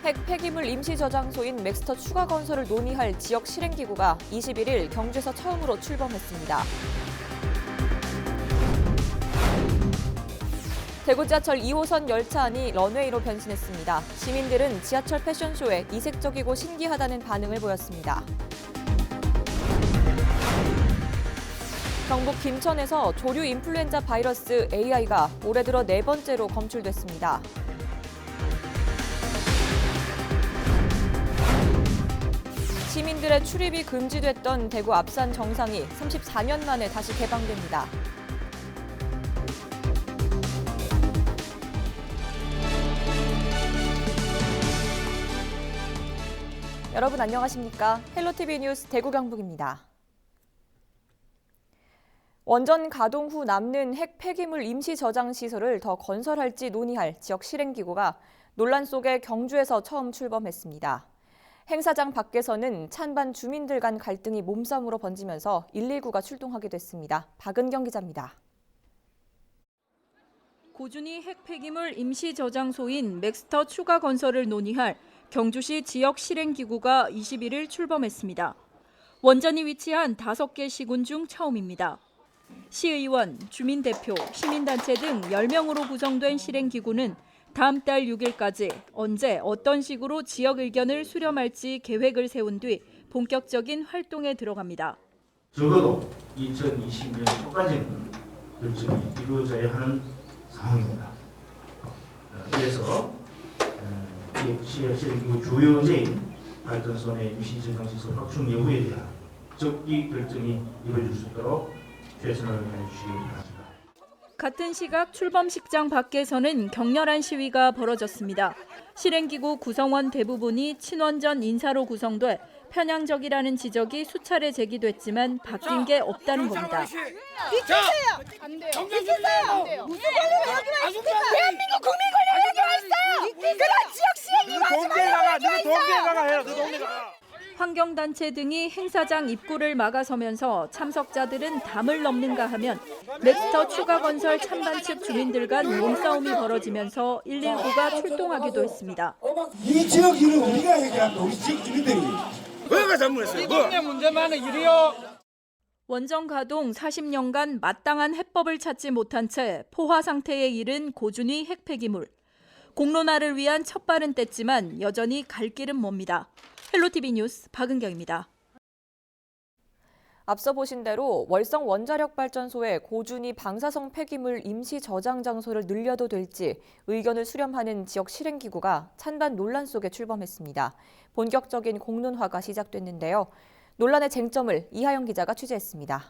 핵 폐기물 임시 저장소인 맥스터 추가 건설을 논의할 지역 실행기구가 21일 경주에서 처음으로 출범했습니다. 대구 지하철 2호선 열차 안이 런웨이로 변신했습니다. 시민들은 지하철 패션쇼에 이색적이고 신기하다는 반응을 보였습니다. 경북 김천에서 조류 인플루엔자 바이러스 AI가 올해 들어 4번째로 검출됐습니다. 시민들의 출입이 금지됐던 대구 앞산 정상이 34년 만에 다시 개방됩니다. 여러분 안녕하십니까? 헬로티비 뉴스 대구 경북입니다. 원전 가동 후 남는 핵 폐기물 임시 저장 시설을 더 건설할지 논의할 지역 실행기구가 논란 속에 경주에서 처음 출범했습니다. 행사장 밖에서는 찬반 주민들 간 갈등이 몸싸움으로 번지면서 119가 출동하게 됐습니다. 박은경 기자입니다. 고준위 핵 폐기물 임시 저장소인 맥스터 추가 건설을 논의할 경주시 지역 실행기구가 21일 출범했습니다. 원전이 위치한 5개 시군 중 처음입니다. 시의원, 주민대표, 시민단체 등 10명으로 구성된 실행기구는 다음 달 6일까지 언제 어떤 식으로 지역 의견을 수렴할지 계획을 세운 뒤 본격적인 활동에 들어갑니다. 적어도 2020년 초까지는 결정이 이루어져야 하는 상황입니다. 그래서 지역 실행기구 주요제인 발전소 내 임시저장시설 확충 여부에 대한 적기 결정이 이루어질 수 있도록 최선을 다해 주시기 바랍니다. 같은 시각 출범식장 밖에서는 격렬한 시위가 벌어졌습니다. 실행기구 구성원 대부분이 친원전 인사로 구성돼 편향적이라는 지적이 수차례 제기됐지만 바뀐 게 없다는 겁니다. 비키세요! 안 돼요. 비키세요! 무슨 권리로 여기만 있습니까? 대한민국 국민 권리로 여기만 있어요! 그런 지역 시행이 마지막에 여기만 있어요! 환경단체 등이 행사장 입구를 막아서면서 참석자들은 담을 넘는가 하면 맥스터 추가 건설 찬반 측 주민들 간 몸싸움이 벌어지면서 119가 출동하기도 했습니다. 이 지역 일은 우리가 해결한다. 우리 지역 주민들이. 뭐가 잘못했어요? 이 동네 문제만은 이리요. 원전 가동 40년간 마땅한 해법을 찾지 못한 채 포화 상태에 이른 고준위 핵 폐기물. 공론화를 위한 첫 발은 뗐지만 여전히 갈 길은 멉니다. 헬로티비 뉴스 박은경입니다. 앞서 보신 대로 월성 원자력발전소의 고준위 방사성 폐기물 임시 저장 장소를 늘려도 될지 의견을 수렴하는 지역 실행기구가 찬반 논란 속에 출범했습니다. 본격적인 공론화가 시작됐는데요. 논란의 쟁점을 이하영 기자가 취재했습니다.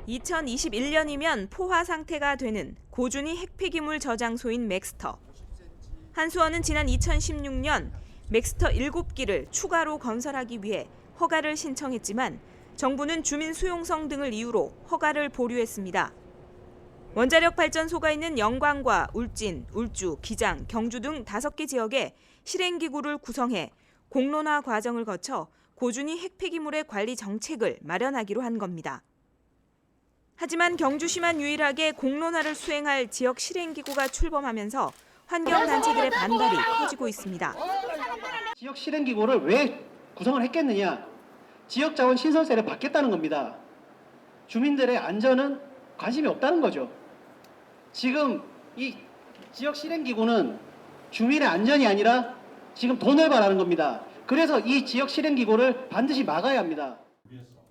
2021년이면 포화 상태가 되는 고준위 핵폐기물 저장소인 맥스터. 한수원은 지난 2016년 맥스터 7기를 추가로 건설하기 위해 허가를 신청했지만 정부는 주민 수용성 등을 이유로 허가를 보류했습니다. 원자력 발전소가 있는 영광과 울진, 울주, 기장, 경주 등 5개 지역에 실행기구를 구성해 공론화 과정을 거쳐 고준위 핵폐기물의 관리 정책을 마련하기로 한 겁니다. 하지만 경주시만 유일하게 공론화를 수행할 지역 실행기구가 출범하면서 환경단체들의 반발이 커지고 있습니다. 지역 실행기구를 왜 구성을 했겠느냐? 지역 자원 신설세를 받겠다는 겁니다. 주민들의 안전은 관심이 없다는 거죠. 지금 이 지역 실행기구는 주민의 안전이 아니라 지금 돈을 바라는 겁니다. 그래서 이 지역 실행기구를 반드시 막아야 합니다.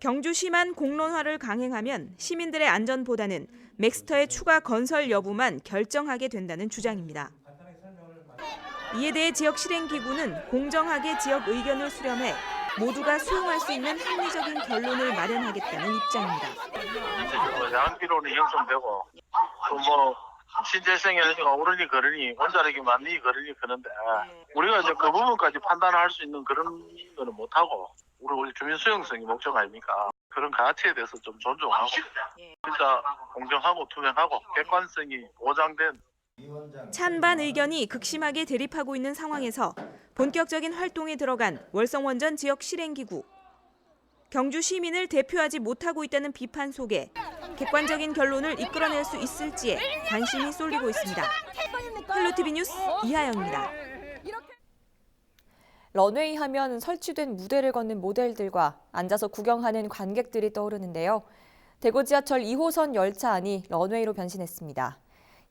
경주시만 공론화를 강행하면 시민들의 안전보다는 맥스터의 추가 건설 여부만 결정하게 된다는 주장입니다. 이에 대해 지역 실행기구는 공정하게 지역 의견을 수렴해 모두가 수용할 수 있는 합리적인 결론을 마련하겠다는 입장입니다. 양기론이 형성되고 또 신재생 에너지가 오르니 그러니 원자력이 많니 그러니 그런데 우리가 이제 그 부분까지 판단할 수 있는 그런 거는 못하고 우리 주민 수용성이 목적 아닙니까? 그런 가치에 대해서 좀 존중하고 진짜 공정하고 투명하고 객관성이 보장된 찬반 의견이 극심하게 대립하고 있는 상황에서 본격적인 활동에 들어간 월성원전 지역 실행기구. 경주 시민을 대표하지 못하고 있다는 비판 속에 객관적인 결론을 이끌어낼 수 있을지에 관심이 쏠리고 있습니다. 헬로티비 뉴스 이하영입니다. 런웨이 하면 설치된 무대를 걷는 모델들과 앉아서 구경하는 관객들이 떠오르는데요. 대구 지하철 2호선 열차 안이 런웨이로 변신했습니다.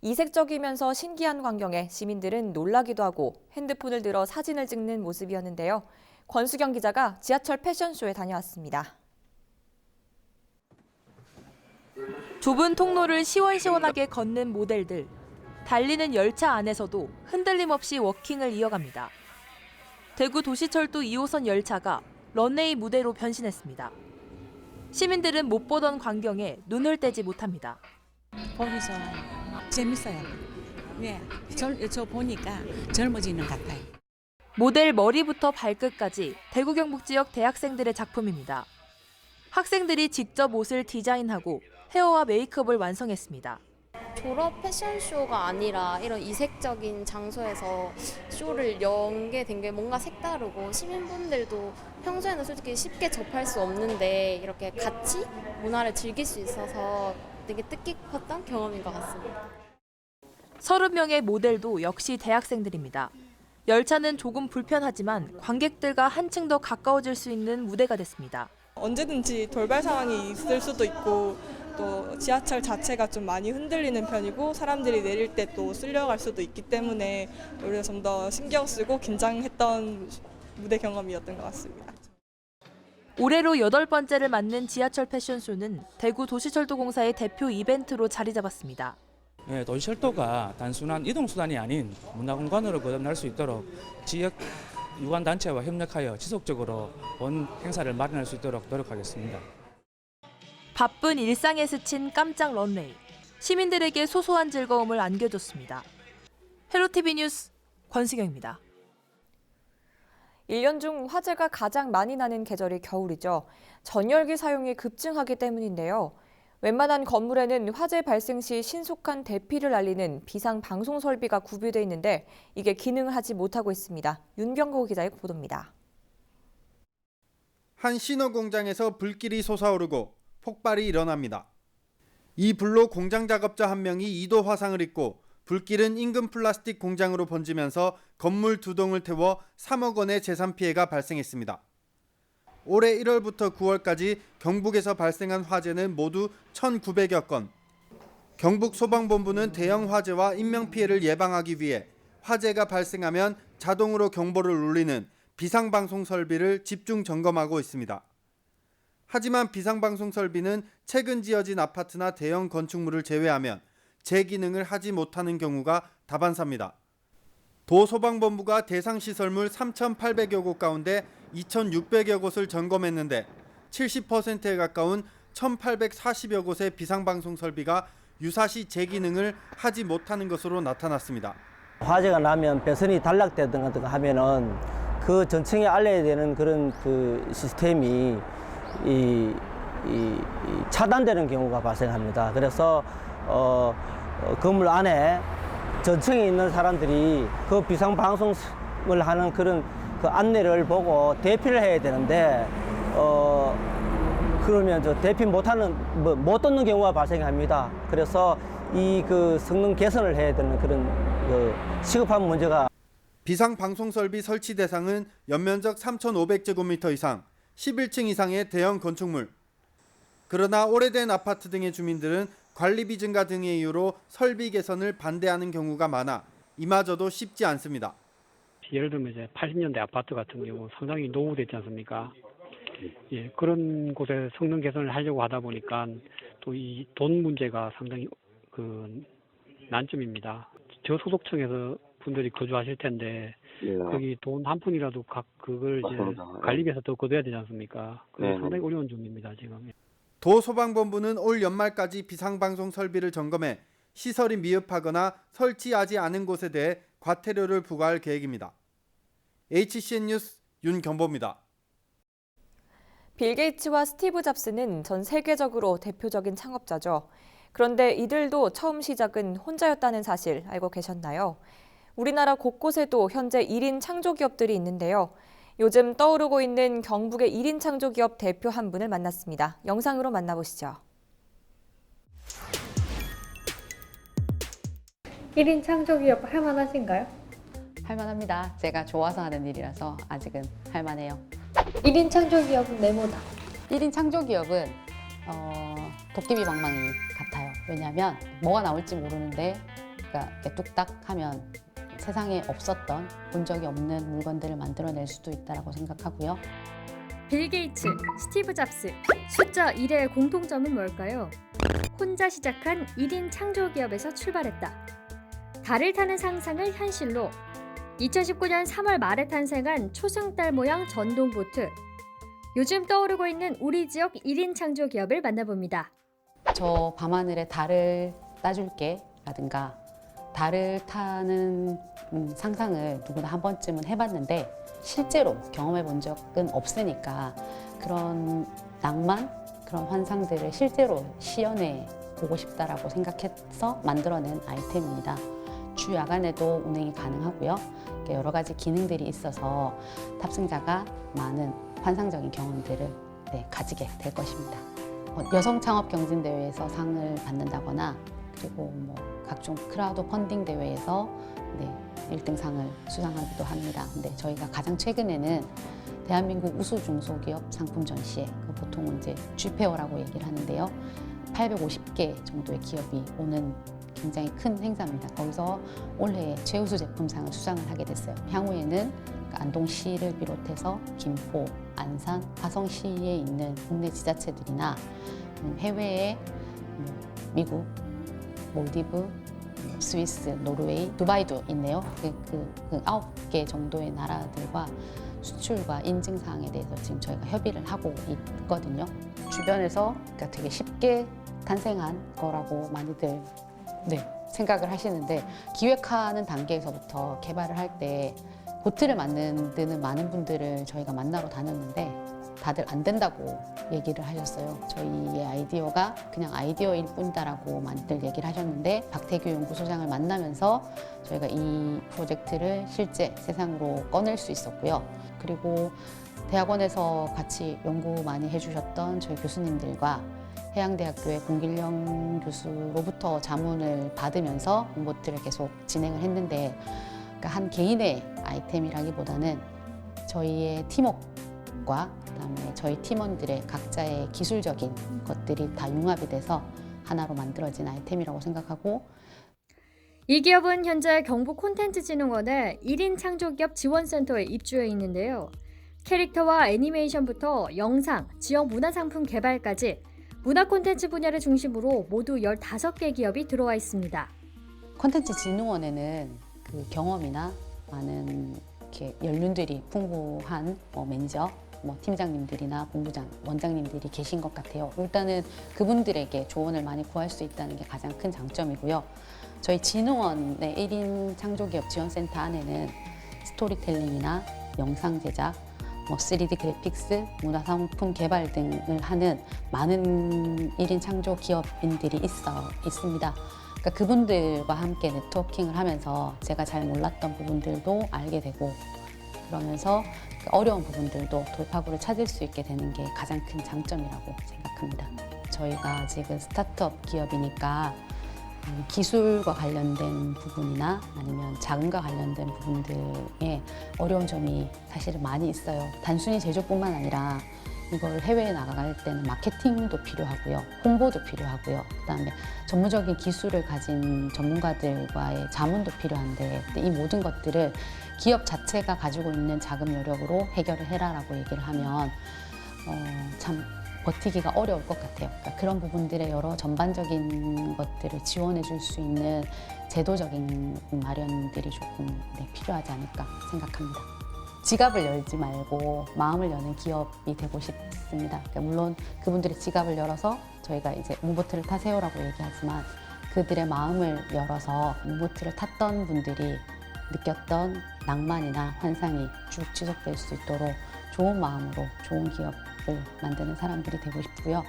이색적이면서 신기한 광경에 시민들은 놀라기도 하고 핸드폰을 들어 사진을 찍는 모습이었는데요. 권수경 기자가 지하철 패션쇼에 다녀왔습니다. 좁은 통로를 시원시원하게 걷는 모델들. 달리는 열차 안에서도 흔들림 없이 워킹을 이어갑니다. 대구 도시철도 2호선 열차가 런웨이 무대로 변신했습니다. 시민들은 못 보던 광경에 눈을 떼지 못합니다. 보기 좋아요. 재밌어요. 네, 저 보니까 젊어지는 것 같아요. 모델 머리부터 발끝까지 대구 경북 지역 대학생들의 작품입니다. 학생들이 직접 옷을 디자인하고 헤어와 메이크업을 완성했습니다. 졸업 패션쇼가 아니라 이런 이색적인 장소에서 쇼를 연게 된 게 뭔가 색다르고 시민분들도 평소에는 솔직히 쉽게 접할 수 없는데 이렇게 같이 문화를 즐길 수 있어서 되게 뜻깊었던 경험인 것 같습니다. 30명의 모델도 역시 대학생들입니다. 열차는 조금 불편하지만 관객들과 한층 더 가까워질 수 있는 무대가 됐습니다. 언제든지 돌발 상황이 있을 수도 있고 또 지하철 자체가 좀 많이 흔들리는 편이고 사람들이 내릴 때 또 쓸려갈 수도 있기 때문에 우리가 좀 더 신경 쓰고 긴장했던 무대 경험이었던 것 같습니다. 올해로 8번째를 맞는 지하철 패션쇼는 대구 도시철도공사의 대표 이벤트로 자리 잡았습니다. 네, 도시철도가 단순한 이동수단이 아닌 문화공간으로 거듭날 수 있도록 지역 유관단체와 협력하여 지속적으로 본 행사를 마련할 수 있도록 노력하겠습니다. 바쁜 일상에 스친 깜짝 런웨이. 시민들에게 소소한 즐거움을 안겨줬습니다. 헬로티비 뉴스 권수경입니다. 1년 중 화재가 가장 많이 나는 계절이 겨울이죠. 전열기 사용이 급증하기 때문인데요. 웬만한 건물에는 화재 발생 시 신속한 대피를 알리는 비상 방송 설비가 구비돼 있는데 이게 기능을 하지 못하고 있습니다. 윤병고 기자의 보도입니다. 한 신호 공장에서 불길이 솟아오르고 폭발이 일어납니다. 이 불로 공장 작업자 한 명이 2도 화상을 입고 불길은 인근 플라스틱 공장으로 번지면서 건물 2동을 태워 3억 원의 재산 피해가 발생했습니다. 올해 1월부터 9월까지 경북에서 발생한 화재는 모두 1,900여 건. 경북소방본부는 대형 화재와 인명피해를 예방하기 위해 화재가 발생하면 자동으로 경보를 울리는 비상방송 설비를 집중 점검하고 있습니다. 하지만 비상방송 설비는 최근 지어진 아파트나 대형 건축물을 제외하면 재기능을 하지 못하는 경우가 다반사입니다. 도소방본부가 대상 시설물 3,800여 곳 가운데 2,600여 곳을 점검했는데 70%에 가까운 1,840여 곳의 비상방송 설비가 유사시 재기능을 하지 못하는 것으로 나타났습니다. 화재가 나면 배선이 단락되든가 하면은 그 전층에 알려야 되는 그런 그 시스템이 차단되는 경우가 발생합니다. 그래서 건물 안에 전층에 있는 사람들이 그 비상 방송을 하는 그런 그 안내를 보고 대피를 해야 되는데 그러면 저 대피 못하는 못 듣는 경우가 발생합니다. 그래서 이 그 성능 개선을 해야 되는 그런 그 시급한 문제가. 비상 방송 설비 설치 대상은 연면적 3,500제곱미터 이상, 11층 이상의 대형 건축물. 그러나 오래된 아파트 등의 주민들은 관리비 증가 등의 이유로 설비 개선을 반대하는 경우가 많아 이마저도 쉽지 않습니다. 예를 들면 이제 80년대 아파트 같은 경우 상당히 노후됐지 않습니까? 예, 그런 곳에 성능 개선을 하려고 하다 보니까 또 이 돈 문제가 상당히 그 난점입니다. 저소득층에서 분들이 거주하실 텐데 거기 돈 한 푼이라도 그걸 이제 관리비에서 더 걷어야 되지 않습니까? 그게 상당히 어려운 점입니다 지금. 도소방본부는 올 연말까지 비상방송 설비를 점검해 시설이 미흡하거나 설치하지 않은 곳에 대해 과태료를 부과할 계획입니다. HCN 뉴스 윤경보입니다. 빌 게이츠와 스티브 잡스는 전 세계적으로 대표적인 창업자죠. 그런데 이들도 처음 시작은 혼자였다는 사실 알고 계셨나요? 우리나라 곳곳에도 현재 1인 창조기업들이 있는데요. 요즘 떠오르고 있는 경북의 1인 창조기업 대표 한 분을 만났습니다. 영상으로 만나보시죠. 1인 창조기업 할만하신가요? 할만합니다. 제가 좋아서 하는 일이라서 아직은 할만해요. 1인 창조기업은 네모다. 1인 창조기업은 도깨비방망이 같아요. 왜냐하면 뭐가 나올지 모르는데 그러니까 이렇게 뚝딱 하면 세상에 없었던 본 적이 없는 물건들을 만들어낼 수도 있다고 생각하고요. 빌 게이츠, 스티브 잡스, 숫자 1의 공통점은 뭘까요? 혼자 시작한 1인 창조기업에서 출발했다. 달을 타는 상상을 현실로 2019년 3월 말에 탄생한 초승달 모양 전동 보트. 요즘 떠오르고 있는 우리 지역 1인 창조기업을 만나봅니다. 저 밤하늘에 달을 따줄게 라든가 달을 타는 상상을 누구나 한 번쯤은 해봤는데 실제로 경험해 본 적은 없으니까 그런 낭만, 그런 환상들을 실제로 시연해 보고 싶다라고 생각해서 만들어낸 아이템입니다. 주 야간에도 운행이 가능하고요. 여러 가지 기능들이 있어서 탑승자가 많은 환상적인 경험들을 가지게 될 것입니다. 여성 창업 경진 대회에서 상을 받는다거나 그리고 각종 크라우드 펀딩 대회에서 1등상을 수상하기도 합니다. 근데 저희가 가장 최근에는 대한민국 우수 중소기업 상품 전시회, 보통은 이제 G페어라고 얘기를 하는데요. 850개 정도의 기업이 오는 굉장히 큰 행사입니다. 거기서 올해 최우수 제품상을 수상을 하게 됐어요. 향후에는 안동시를 비롯해서 김포, 안산, 화성시에 있는 국내 지자체들이나 해외에 미국, 몰디브, 스위스, 노르웨이, 두바이도 있네요. 그 9개 정도의 나라들과 수출과 인증사항에 대해서 지금 저희가 협의를 하고 있거든요. 주변에서 되게 쉽게 탄생한 거라고 많이들 생각을 하시는데 기획하는 단계에서부터 개발을 할 때 보트를 만드는 많은 분들을 저희가 만나러 다녔는데 다들 안 된다고 얘기를 하셨어요. 저희의 아이디어가 그냥 아이디어일 뿐이다라고 많이들 얘기를 하셨는데 박태규 연구소장을 만나면서 저희가 이 프로젝트를 실제 세상으로 꺼낼 수 있었고요. 그리고 대학원에서 같이 연구 많이 해주셨던 저희 교수님들과 해양대학교의 공길영 교수로부터 자문을 받으면서 홈보트를 계속 진행을 했는데 한 개인의 아이템이라기보다는 저희의 팀워크와 그다음에 저희 팀원들의 각자의 기술적인 것들이 다 융합이 돼서 하나로 만들어진 아이템이라고 생각하고 이 기업은 현재 경북콘텐츠진흥원의 1인 창조기업 지원센터에 입주해 있는데요. 캐릭터와 애니메이션부터 영상, 지역 문화상품 개발까지 문화 콘텐츠 분야를 중심으로 모두 15개 기업이 들어와 있습니다. 콘텐츠진흥원에는 그 경험이나 많은 이렇게 연륜들이 풍부한 매니저, 팀장님들이나 본부장, 원장님들이 계신 것 같아요. 일단은 그분들에게 조언을 많이 구할 수 있다는 게 가장 큰 장점이고요. 저희 진흥원의 1인 창조기업 지원센터 안에는 스토리텔링이나 영상 제작, 3D 그래픽스, 문화상품 개발 등을 하는 많은 1인 창조 기업인들이 있습니다. 그러니까 그분들과 함께 네트워킹을 하면서 제가 잘 몰랐던 부분들도 알게 되고 그러면서 어려운 부분들도 돌파구를 찾을 수 있게 되는 게 가장 큰 장점이라고 생각합니다. 저희가 아직은 스타트업 기업이니까 기술과 관련된 부분이나 아니면 자금과 관련된 부분들에 어려운 점이 사실은 많이 있어요. 단순히 제조뿐만 아니라 이걸 해외에 나갈 때는 마케팅도 필요하고요. 홍보도 필요하고요. 그다음에 전문적인 기술을 가진 전문가들과의 자문도 필요한데 이 모든 것들을 기업 자체가 가지고 있는 자금 여력으로 해결을 해라라고 얘기를 하면 참 버티기가 어려울 것 같아요. 그러니까 그런 부분들의 여러 전반적인 것들을 지원해 줄 수 있는 제도적인 마련들이 조금 필요하지 않을까 생각합니다. 지갑을 열지 말고 마음을 여는 기업이 되고 싶습니다. 그러니까 물론 그분들의 지갑을 열어서 저희가 이제 문보트를 타세요라고 얘기하지만 그들의 마음을 열어서 문보트를 탔던 분들이 느꼈던 낭만이나 환상이 쭉 지속될 수 있도록 좋은 마음으로 좋은 기업을 만드는 사람들이 되고 싶고요.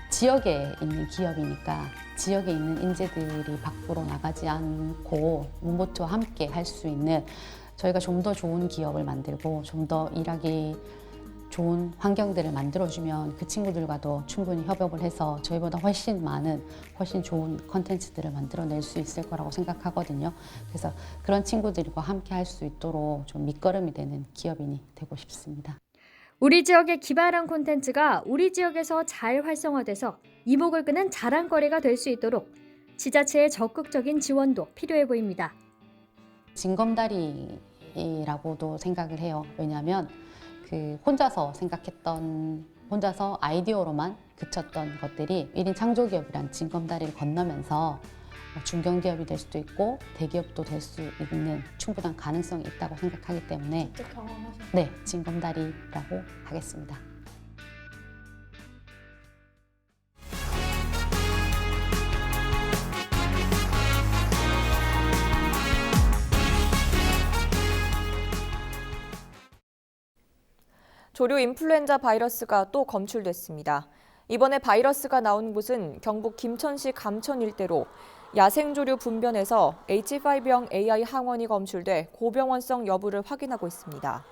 지역에 있는 기업이니까 지역에 있는 인재들이 밖으로 나가지 않고 문보트와 함께 할 수 있는 저희가 좀 더 좋은 기업을 만들고 좀 더 일하기 좋은 환경들을 만들어주면 그 친구들과도 충분히 협업을 해서 저희보다 훨씬 많은, 훨씬 좋은 컨텐츠들을 만들어낼 수 있을 거라고 생각하거든요. 그래서 그런 친구들과 함께 할 수 있도록 좀 밑거름이 되는 기업인이 되고 싶습니다. 우리 지역의 기발한 콘텐츠가 우리 지역에서 잘 활성화돼서 이목을 끄는 자랑거리가 될 수 있도록 지자체의 적극적인 지원도 필요해 보입니다. 징검다리라고도 생각을 해요. 왜냐하면 혼자서 혼자서 아이디어로만 그쳤던 것들이 1인 창조기업이란 징검다리를 건너면서 중견기업이 될 수도 있고 대기업도 될 수 있는 충분한 가능성이 있다고 생각하기 때문에 네, 징검다리라고 하겠습니다. 조류 인플루엔자 바이러스가 또 검출됐습니다. 이번에 바이러스가 나온 곳은 경북 김천시 감천 일대로 야생조류 분변에서 H5형 AI 항원이 검출돼 고병원성 여부를 확인하고 있습니다.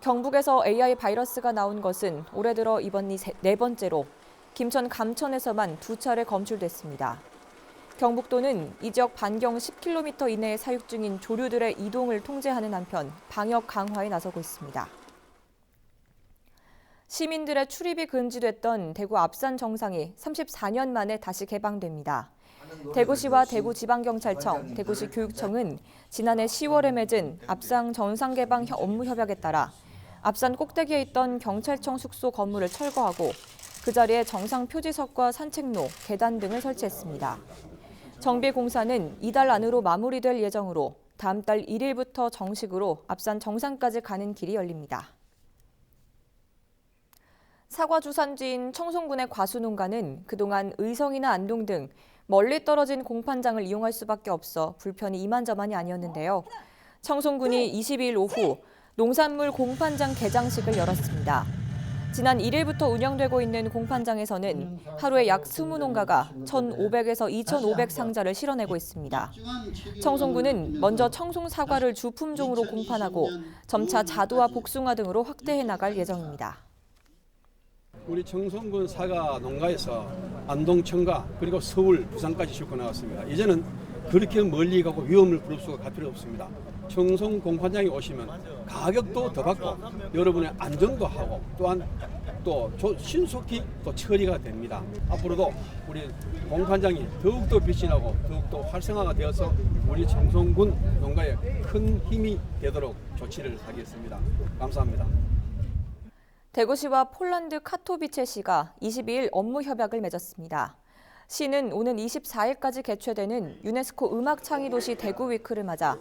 경북에서 AI 바이러스가 나온 것은 올해 들어 이번이 네 번째로 김천 감천에서만 2차례 검출됐습니다. 경북도는 이 지역 반경 10km 이내에 사육 중인 조류들의 이동을 통제하는 한편 방역 강화에 나서고 있습니다. 시민들의 출입이 금지됐던 대구 압산 정상이 34년 만에 다시 개방됩니다. 대구시와 대구지방경찰청, 대구시 교육청은 지난해 10월에 맺은 압산 정상 개방 업무 협약에 따라 압산 꼭대기에 있던 경찰청 숙소 건물을 철거하고 그 자리에 정상 표지석과 산책로, 계단 등을 설치했습니다. 정비 공사는 이달 안으로 마무리될 예정으로 다음 달 1일부터 정식으로 압산 정상까지 가는 길이 열립니다. 사과 주산지인 청송군의 과수농가는 그동안 의성이나 안동 등 멀리 떨어진 공판장을 이용할 수밖에 없어 불편이 이만저만이 아니었는데요. 청송군이 22일 오후 농산물 공판장 개장식을 열었습니다. 지난 1일부터 운영되고 있는 공판장에서는 하루에 약 20농가가 1,500에서 2,500 상자를 실어내고 있습니다. 청송군은 먼저 청송 사과를 주품종으로 공판하고 점차 자두와 복숭아 등으로 확대해 나갈 예정입니다. 우리 청송군 사과 농가에서 안동, 청가 그리고 서울, 부산까지 싣고 나왔습니다. 이제는 그렇게 멀리 가고 위험을 부릅수가 갈 필요 없습니다. 청송 공판장에 오시면 가격도 더 받고 여러분의 안정도 하고 또한 또 신속히 또 처리가 됩니다. 앞으로도 우리 공판장이 더욱더 빛이 나고 더욱더 활성화가 되어서 우리 청송군 농가에 큰 힘이 되도록 조치를 하겠습니다. 감사합니다. 대구시와 폴란드 카토비체시가 22일 업무 협약을 맺었습니다. 시는 오는 24일까지 개최되는 유네스코 음악창의도시 대구위크를 맞아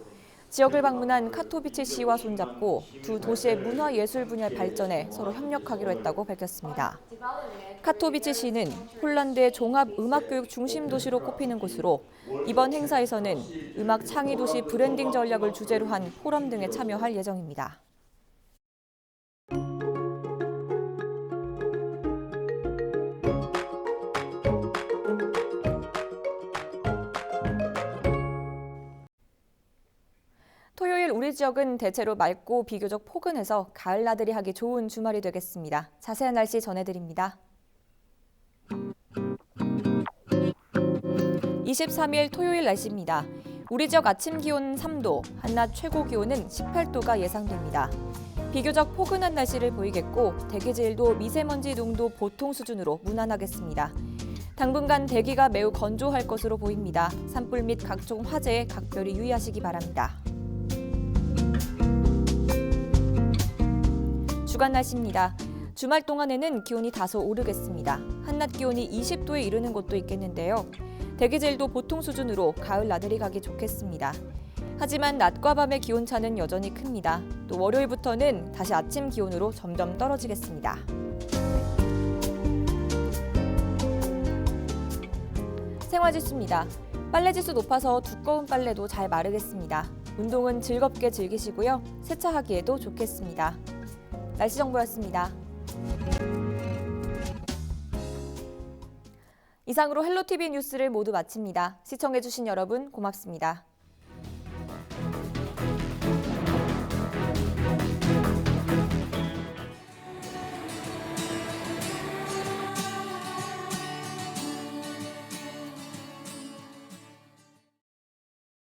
지역을 방문한 카토비체시와 손잡고 두 도시의 문화예술 분야 발전에 서로 협력하기로 했다고 밝혔습니다. 카토비체시는 폴란드의 종합음악교육 중심 도시로 꼽히는 곳으로 이번 행사에서는 음악창의도시 브랜딩 전략을 주제로 한 포럼 등에 참여할 예정입니다. 토요일 우리 지역은 대체로 맑고 비교적 포근해서 가을 나들이 하기 좋은 주말이 되겠습니다. 자세한 날씨 전해드립니다. 23일 토요일 날씨입니다. 우리 지역 아침 기온 3도, 한낮 최고 기온은 18도가 예상됩니다. 비교적 포근한 날씨를 보이겠고 대기질도 미세먼지 농도 보통 수준으로 무난하겠습니다. 당분간 대기가 매우 건조할 것으로 보입니다. 산불 및 각종 화재에 각별히 유의하시기 바랍니다. 주간 날씨입니다. 주말 동안에는 기온이 다소 오르겠습니다. 한낮 기온이 20도에 이르는 곳도 있겠는데요. 대기질도 보통 수준으로 가을 나들이 가기 좋겠습니다. 하지만 낮과 밤의 기온차는 여전히 큽니다. 또 월요일부터는 다시 아침 기온으로 점점 떨어지겠습니다. 생활지수입니다. 빨래지수 높아서 두꺼운 빨래도 잘 마르겠습니다. 운동은 즐겁게 즐기시고요. 세차하기에도 좋겠습니다. 날씨 정보였습니다. 이상으로 헬로티비 뉴스를 모두 마칩니다. 시청해주신 여러분 고맙습니다.